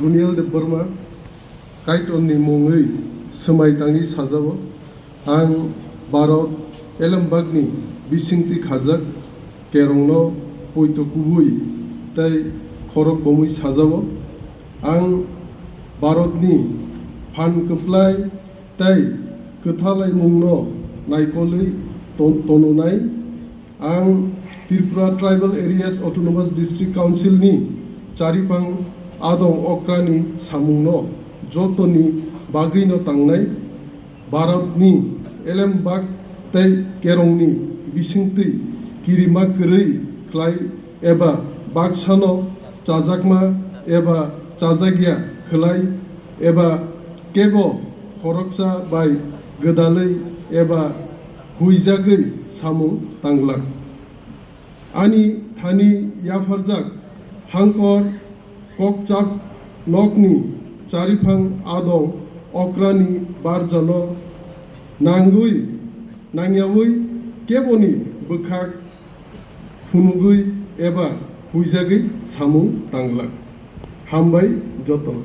रुनियल देबबर्मा काइटननि मुङै सोमायताङि साजावो आं भारत एलमबागनि बिसिंति खाजाक केरंनो पयतो कुबुई तै खरक बमुई साजावो आं भारतनि फान कप्लाय तै कथालाय मुंनो नायकलै तनुनाय आं त्रिपुरा ट्राइबल एरियाज अटोनोमास डिस्ट्रिक्ट काउंसिलनि चारिपां आदं अक्रानि सामुंनो जतनि बागैनो तांनाय भारतनि एलमबाग तै केरंनि बिसिंति किरिमा करै क्लाय एबा बाक्सानो चाजाकमा एबा चाजागिया खलाय एबा केबो खरकसा बाय गोदालै एबा हुइजागै सामुं तांलाक आनि थानि याफारजाक हांकर ककचाप नकनि चारिफां आदं अक्रानि बारजानो नांगुई नांयावै केबोनि बोखाक फुनुगै एबा हुइजागै सामुं तांलाक हामबाय जतन।